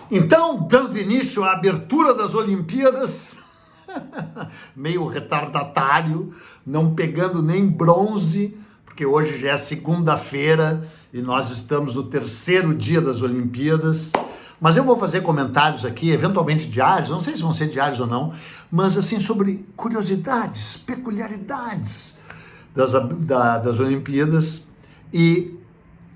Então, dando início à abertura das Olimpíadas, meio retardatário, não pegando nem bronze, porque hoje já é segunda-feira e nós estamos no terceiro dia das Olimpíadas. Mas eu vou fazer comentários aqui, eventualmente diários, não sei se vão ser diários ou não, mas assim sobre curiosidades, peculiaridades das Olimpíadas, e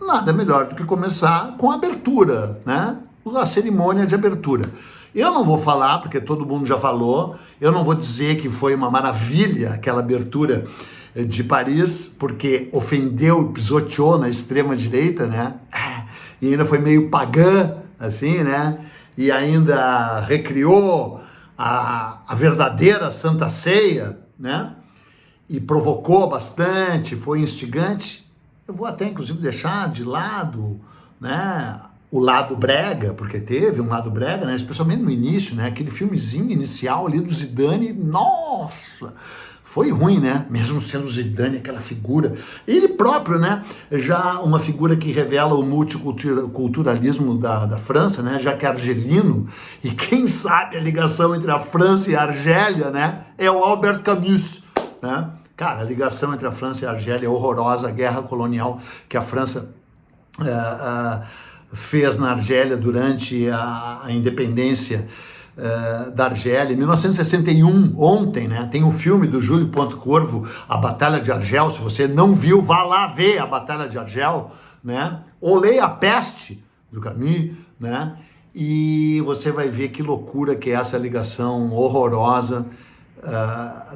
nada melhor do que começar com a abertura, né? A cerimônia de abertura. Eu não vou falar, porque todo mundo já falou, eu não vou dizer que foi uma maravilha aquela abertura de Paris, porque ofendeu e pisoteou na extrema-direita, né? E ainda foi meio pagã, assim, né? E ainda recriou a verdadeira Santa Ceia, né? E provocou bastante, foi instigante. Eu vou até, inclusive, deixar de lado, né, o lado brega, porque teve um lado brega, né, especialmente no início, né, aquele filmezinho inicial ali do Zidane, nossa, foi ruim, né, mesmo sendo o Zidane aquela figura, ele próprio, né, já uma figura que revela o multiculturalismo da França, né, já que é argelino, e quem sabe a ligação entre a França e a Argélia, né, é o Albert Camus, né. Cara, a ligação entre a França e a Argélia é horrorosa, a guerra colonial que a França fez na Argélia durante a independência da Argélia. Em 1961, ontem, né, tem um filme do Júlio Pontecorvo, A Batalha de Argel. Se você não viu, vá lá ver A Batalha de Argel, né? Ou leia A Peste, do Camus, né? E você vai ver que loucura que é essa ligação horrorosa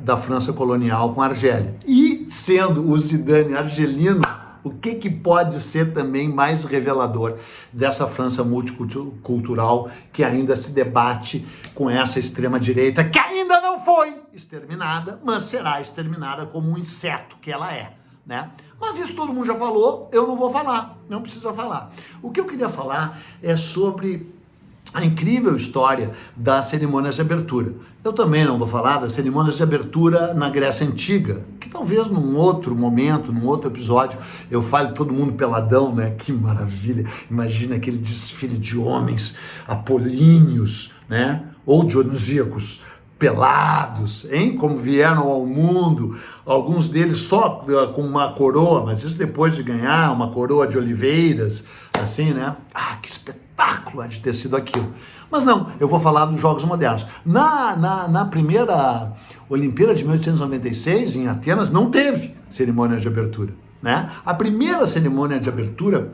da França colonial com a Argélia. E sendo o Zidane argelino, o que pode ser também mais revelador dessa França multicultural que ainda se debate com essa extrema-direita, que ainda não foi exterminada, mas será exterminada como um inseto que ela é, né? Mas isso todo mundo já falou, eu não vou falar, não precisa falar. O que eu queria falar é sobre a incrível história das cerimônias de abertura. Eu também não vou falar das cerimônias de abertura na Grécia Antiga, que talvez num outro momento, num outro episódio, eu fale todo mundo peladão, né? Que maravilha! Imagina aquele desfile de homens apolíneos, né? Ou dionisíacos, pelados, hein? Como vieram ao mundo, alguns deles só com uma coroa, mas isso depois de ganhar uma coroa de oliveiras, assim, né? Ah, que espetáculo há de ter sido aquilo. Mas não, eu vou falar dos Jogos Modernos. Na primeira Olimpíada de 1896, em Atenas, não teve cerimônia de abertura, né? A primeira cerimônia de abertura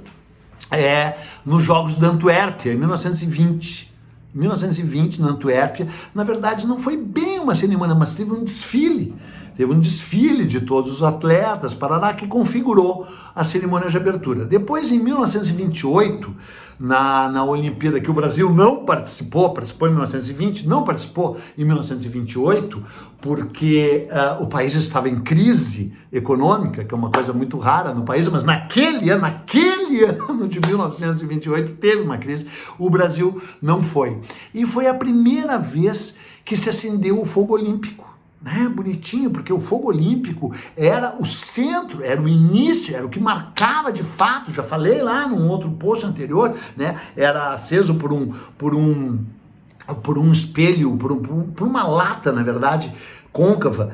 é nos Jogos da Antuérpia, em 1920. 1920, na Antuérpia, na verdade não foi bem uma cerimônia, mas teve um desfile. Teve um desfile de todos os atletas, Paraná, que configurou a cerimônia de abertura. Depois, em 1928, na Olimpíada, que o Brasil não participou em 1920, não participou em 1928, porque o país estava em crise econômica, que é uma coisa muito rara no país, mas naquele ano de 1928 teve uma crise, o Brasil não foi. E foi a primeira vez que se acendeu o fogo olímpico. Né, bonitinho, porque o fogo olímpico era o centro, era o início, era o que marcava de fato, já falei lá num outro post anterior, né, era aceso por um espelho, por uma lata, na verdade, côncava,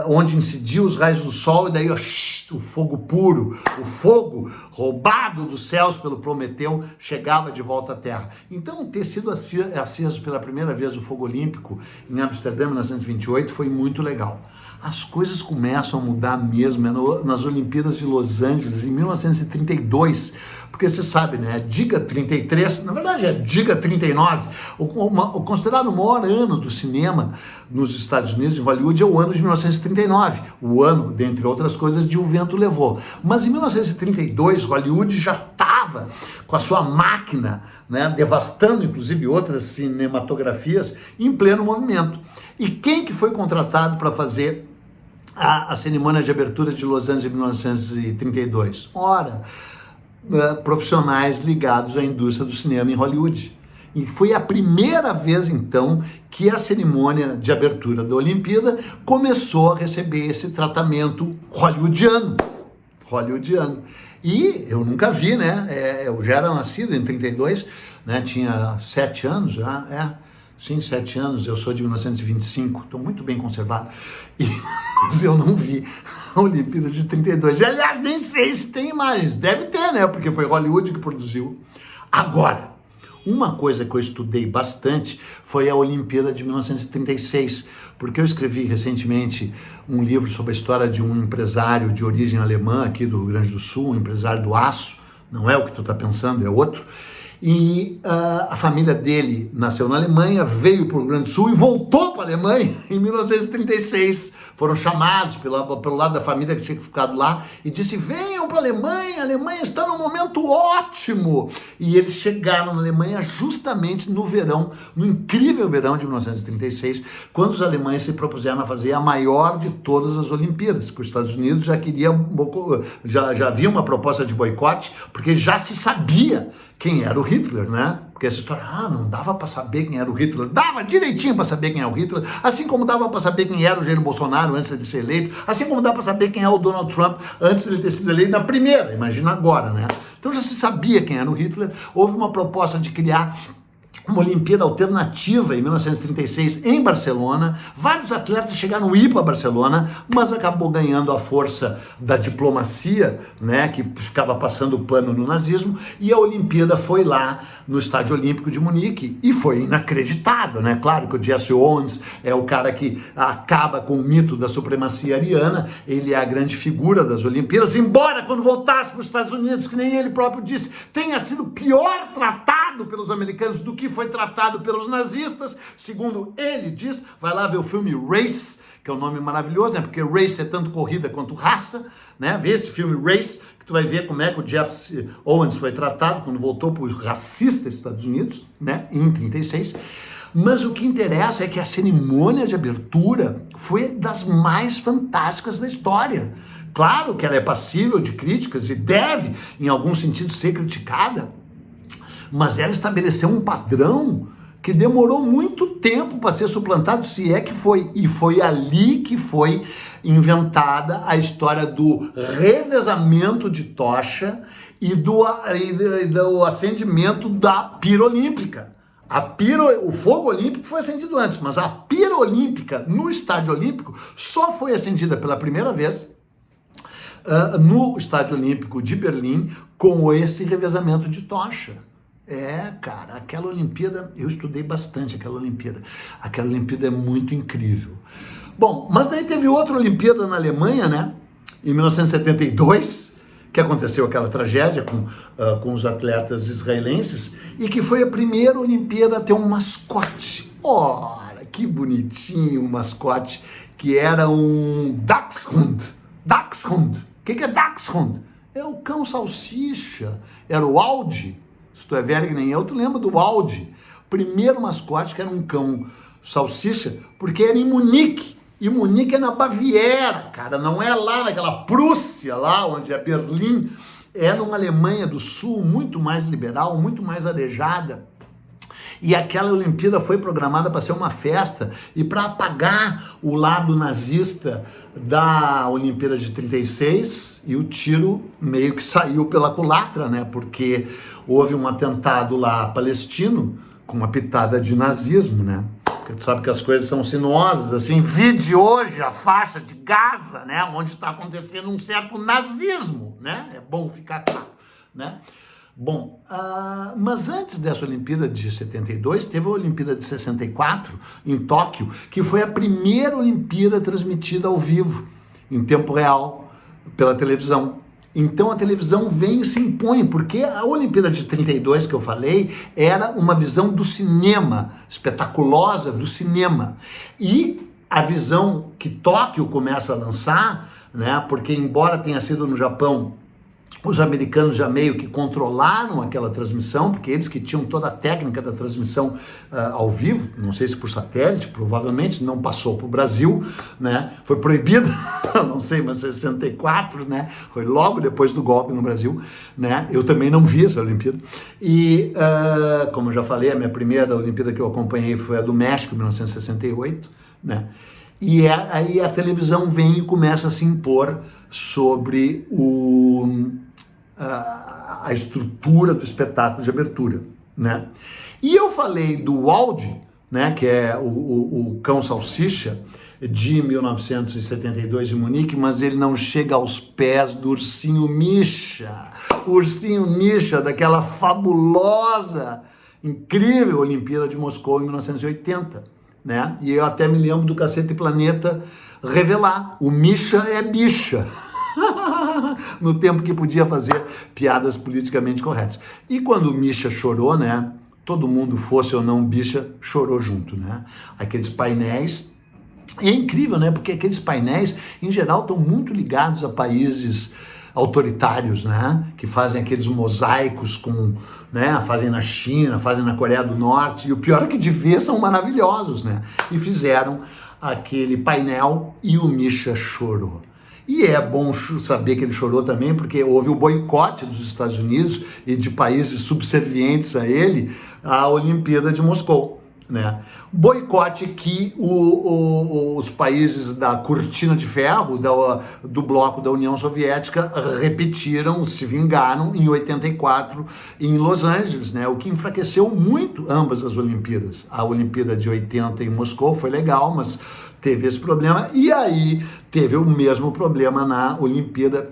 onde incidia os raios do sol, e daí ó, o fogo puro, o fogo roubado dos céus pelo Prometeu, chegava de volta à Terra. Então, ter sido aceso pela primeira vez o fogo olímpico em Amsterdã, em 1928, foi muito legal. As coisas começam a mudar mesmo nas Olimpíadas de Los Angeles, em 1932, porque você sabe, né, Diga 33, na verdade é Diga 39, o considerado o maior ano do cinema nos Estados Unidos, em Hollywood, é o ano de 1939, o ano, dentre outras coisas, de O Vento Levou. Mas em 1932, Hollywood já estava com a sua máquina, né, devastando inclusive outras cinematografias, em pleno movimento. E quem que foi contratado para fazer a cerimônia de abertura de Los Angeles em 1932? Ora, profissionais ligados à indústria do cinema em Hollywood. E foi a primeira vez, então, que a cerimônia de abertura da Olimpíada começou a receber esse tratamento hollywoodiano. E eu nunca vi, né? Eu já era nascido em 32, né? Tinha 7 anos já, sim, 7 anos, eu sou de 1925, estou muito bem conservado, mas eu não vi a Olimpíada de 32. E, aliás, nem sei se tem imagens, deve ter, né? Porque foi Hollywood que produziu. Agora, uma coisa que eu estudei bastante foi a Olimpíada de 1936, porque eu escrevi recentemente um livro sobre a história de um empresário de origem alemã aqui do Rio Grande do Sul, um empresário do aço, não é o que tu está pensando, é outro. E a família dele nasceu na Alemanha, veio para o Rio Grande do Sul e voltou para a Alemanha em 1936. Foram chamados pelo lado da família que tinha ficado lá e disse: venham para a Alemanha está num momento ótimo. E eles chegaram na Alemanha justamente no verão, no incrível verão de 1936, quando os alemães se propuseram a fazer a maior de todas as Olimpíadas, que os Estados Unidos já havia uma proposta de boicote, porque já se sabia quem era o Hitler, né? Porque essa história, não dava para saber quem era o Hitler, dava direitinho para saber quem é o Hitler, assim como dava para saber quem era o Jair Bolsonaro antes de ser eleito, assim como dá para saber quem é o Donald Trump antes de ele ter sido eleito na primeira, imagina agora, né? Então já se sabia quem era o Hitler, houve uma proposta de criar uma Olimpíada alternativa em 1936 em Barcelona. Vários atletas chegaram a ir para Barcelona, mas acabou ganhando a força da diplomacia, né, que ficava passando o pano no nazismo, e a Olimpíada foi lá no Estádio Olímpico de Munique e foi inacreditável, né? Claro que o Jesse Owens é o cara que acaba com o mito da supremacia ariana, ele é a grande figura das Olimpíadas, embora quando voltasse para os Estados Unidos, que nem ele próprio disse, tenha sido pior tratado pelos americanos do que foi tratado pelos nazistas, segundo ele diz. Vai lá ver o filme Race, que é um nome maravilhoso, né? Porque Race é tanto corrida quanto raça, né? Vê esse filme Race, que tu vai ver como é que o Jeff Owens foi tratado quando voltou para os racistas Estados Unidos, né? Em 36. Mas o que interessa é que a cerimônia de abertura foi das mais fantásticas da história. Claro que ela é passível de críticas e deve, em algum sentido, ser criticada, mas ela estabeleceu um padrão que demorou muito tempo para ser suplantado, se é que foi. E foi ali que foi inventada a história do revezamento de tocha e do acendimento da pira olímpica. O fogo olímpico foi acendido antes, mas a pira olímpica no Estádio Olímpico só foi acendida pela primeira vez no Estádio Olímpico de Berlim com esse revezamento de tocha. Cara, aquela Olimpíada, eu estudei bastante aquela Olimpíada. Aquela Olimpíada é muito incrível. Bom, mas daí teve outra Olimpíada na Alemanha, né? Em 1972, que aconteceu aquela tragédia com os atletas israelenses, e que foi a primeira Olimpíada a ter um mascote. Ora, que bonitinho o mascote, que era um Dachshund. Dachshund. O que é Dachshund? É o cão salsicha. Era o Aldi. Se tu é velho que nem eu, tu lembra do Aldi. Primeiro mascote, que era um cão salsicha, porque era em Munique. E Munique é na Baviera, cara. Não é lá naquela Prússia, lá onde é Berlim. É numa Alemanha do Sul muito mais liberal, muito mais arejada. E aquela Olimpíada foi programada para ser uma festa e para apagar o lado nazista da Olimpíada de 36, e o tiro meio que saiu pela culatra, né? Porque houve um atentado lá palestino com uma pitada de nazismo, né? Porque tu sabe que as coisas são sinuosas, assim, vide hoje a faixa de Gaza, né? Onde está acontecendo um certo nazismo, né? É bom ficar claro, né? Bom, mas antes dessa Olimpíada de 72, teve a Olimpíada de 64, em Tóquio, que foi a primeira Olimpíada transmitida ao vivo, em tempo real, pela televisão. Então a televisão vem e se impõe, porque a Olimpíada de 32 que eu falei era uma visão do cinema, espetaculosa do cinema. E a visão que Tóquio começa a lançar, né, porque embora tenha sido no Japão, os americanos já meio que controlaram aquela transmissão, porque eles que tinham toda a técnica da transmissão ao vivo, não sei se por satélite, provavelmente não passou para o Brasil, né? Foi proibido, não sei, mas 64, né? Foi logo depois do golpe no Brasil, né? Eu também não vi essa Olimpíada. E, como eu já falei, a minha primeira Olimpíada que eu acompanhei foi a do México, em 1968, né? E aí a televisão vem e começa a se impor sobre a estrutura do espetáculo de abertura, né? E eu falei do Aldi, né, que é o Cão Salsicha, de 1972 de Munique, mas ele não chega aos pés do Ursinho Misha. O Ursinho Misha, daquela fabulosa, incrível Olimpíada de Moscou em 1980, né? E eu até me lembro do Cacete Planeta revelar, o Misha é bicha. No tempo que podia fazer piadas politicamente corretas. E quando o Misha chorou, né? Todo mundo, fosse ou não bicha, chorou junto, né? Aqueles painéis. E é incrível, né? Porque aqueles painéis, em geral, estão muito ligados a países autoritários, né? Que fazem aqueles mosaicos com, né? Fazem na China, fazem na Coreia do Norte. E o pior é que de ver são maravilhosos, né? E fizeram aquele painel e o Misha chorou. E é bom saber que ele chorou também, porque houve o boicote dos Estados Unidos e de países subservientes a ele, à Olimpíada de Moscou, né? Boicote que os países da cortina de ferro, do bloco da União Soviética, repetiram, se vingaram em 84 em Los Angeles, né? O que enfraqueceu muito ambas as Olimpíadas. A Olimpíada de 80 em Moscou foi legal, mas teve esse problema, e aí teve o mesmo problema na Olimpíada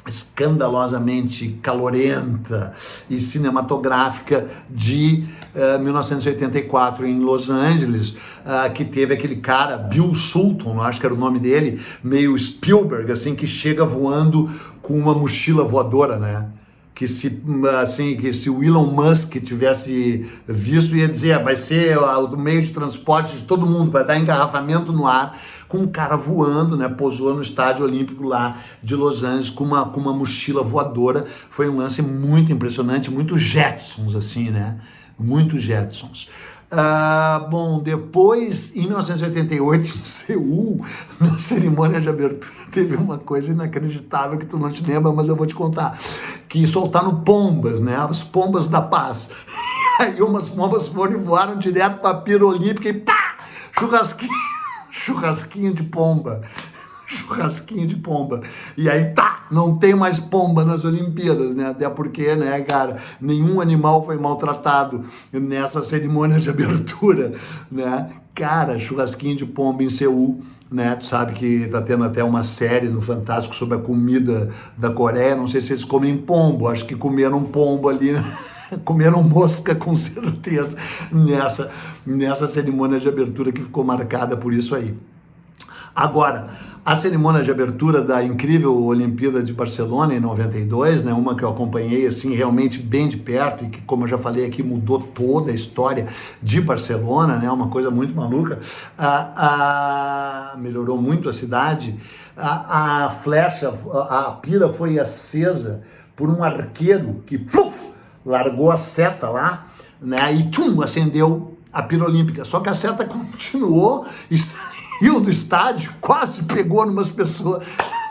escandalosamente calorenta e cinematográfica de 1984 em Los Angeles, que teve aquele cara, Bill Sultan, acho que era o nome dele, meio Spielberg, assim, que chega voando com uma mochila voadora, né? Que se o Elon Musk tivesse visto, ia dizer, vai ser o meio de transporte de todo mundo, vai dar engarrafamento no ar, com um cara voando, né, pousou no estádio olímpico lá de Los Angeles com uma mochila voadora. Foi um lance muito impressionante, muito Jetsons, assim, né, muito Jetsons. Bom, depois, em 1988, em Seul, na cerimônia de abertura, teve uma coisa inacreditável que tu não te lembra, mas eu vou te contar, que soltaram pombas, né, as pombas da paz. Aí umas pombas foram e voaram direto para a pira olímpica e pá! Churrasquinho de pomba. Churrasquinho de pomba. E aí, não tem mais pomba nas Olimpíadas, né? Até porque, né, cara, nenhum animal foi maltratado nessa cerimônia de abertura, né? Cara, churrasquinho de pomba em Seul, né? Tu sabe que tá tendo até uma série no Fantástico sobre a comida da Coreia. Não sei se eles comem pombo, acho que comeram pombo ali, né? Comeram mosca com certeza nessa cerimônia de abertura que ficou marcada por isso aí. Agora, a cerimônia de abertura da incrível Olimpíada de Barcelona em 92, né, uma que eu acompanhei assim realmente bem de perto e que, como eu já falei aqui, mudou toda a história de Barcelona, né, uma coisa muito maluca, melhorou muito a cidade. A flecha, a pira foi acesa por um arqueiro que largou a seta lá, né, e acendeu a pira olímpica. Só que a seta continuou e saiu do estádio, quase pegou numas pessoas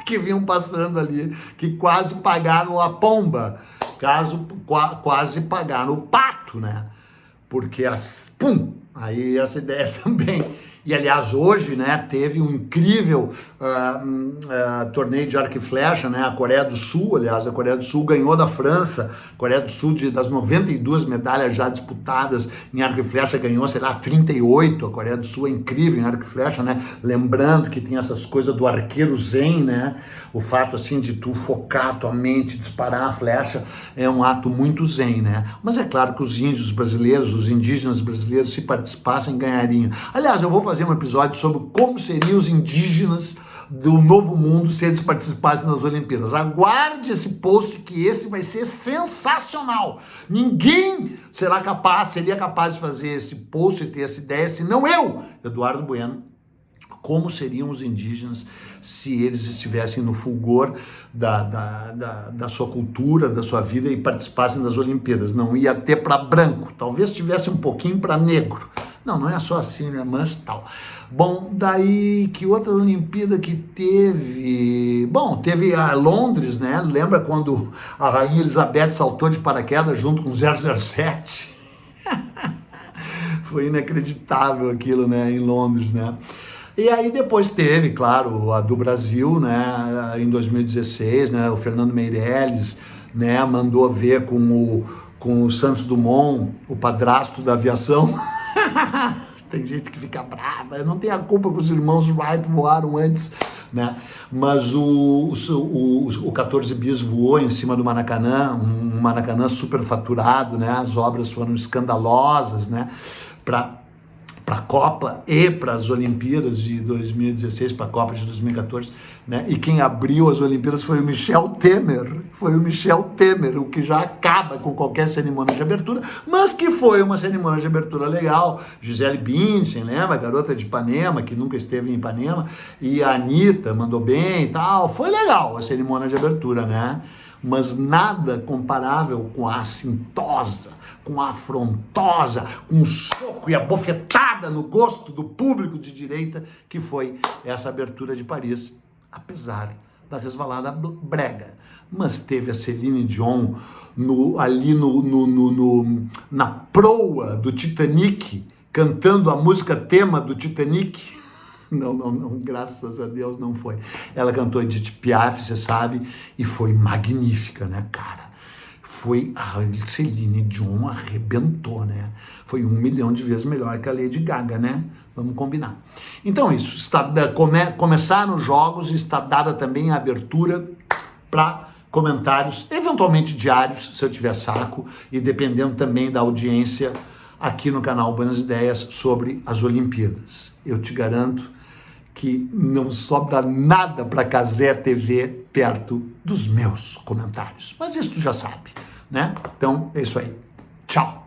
que vinham passando ali, que quase pagaram a pomba, quase pagaram o pato, né? Porque aí essa ideia também. E aliás, hoje, né, teve um incrível torneio de arco e flecha, né? A Coreia do Sul, aliás, a Coreia do Sul ganhou da França. A Coreia do Sul, das 92 medalhas já disputadas em arco e flecha, ganhou, sei lá, 38. A Coreia do Sul é incrível em arco e flecha, né? Lembrando que tem essas coisas do arqueiro zen, né? O fato, assim, de tu focar a tua mente, disparar a flecha, é um ato muito zen, né? Mas é claro que os índios brasileiros, os indígenas brasileiros, se participassem, ganhariam. Aliás, eu vou fazer um episódio sobre como seriam os indígenas do Novo Mundo se eles participassem nas Olimpíadas. Aguarde esse post, que esse vai ser sensacional. Ninguém seria capaz de fazer esse post e ter essa ideia, senão eu, Eduardo Bueno. Como seriam os indígenas se eles estivessem no fulgor da sua cultura, da sua vida e participassem das Olimpíadas? Não ia ter para branco, talvez tivesse um pouquinho para negro. Não é só assim, né? Mas tal. Bom, daí que outra Olimpíada que teve? Bom, teve a Londres, né? Lembra quando a Rainha Elizabeth saltou de paraquedas junto com 007? Foi inacreditável aquilo, né? Em Londres, né? E aí depois teve, claro, a do Brasil, né, em 2016, né, o Fernando Meirelles, né? Mandou ver com o Santos Dumont, o padrasto da aviação. Tem gente que fica brava, não tem a culpa que os irmãos Wright voaram antes, né? Mas o 14 bis voou em cima do Maracanã, um Maracanã superfaturado, né? As obras foram escandalosas, né? Para a Copa e para as Olimpíadas de 2016, para a Copa de 2014, né? E quem abriu as Olimpíadas foi o Michel Temer, o que já acaba com qualquer cerimônia de abertura, mas que foi uma cerimônia de abertura legal. Gisele Bündchen, lembra? A garota de Ipanema, que nunca esteve em Ipanema, e a Anitta mandou bem e tal. Foi legal a cerimônia de abertura, né? Mas nada comparável com a assintosa, com a afrontosa, com o soco e a bofetada no gosto do público de direita que foi essa abertura de Paris, apesar da resvalada brega. Mas teve a Celine Dion ali na proa do Titanic, cantando a música tema do Titanic. Não, graças a Deus não foi. Ela cantou Edith Piaf, você sabe, e foi magnífica, né, cara? A Celine Dion arrebentou, né? Foi 1 milhão de vezes melhor que a Lady Gaga, né? Vamos combinar. Então isso, começaram os jogos e está dada também a abertura para comentários, eventualmente diários, se eu tiver saco, e dependendo também da audiência aqui no canal Buenas Ideias sobre as Olimpíadas. Eu te garanto que não sobra nada para Cazé TV perto dos meus comentários. Mas isso tu já sabe, né? Então é isso aí. Tchau!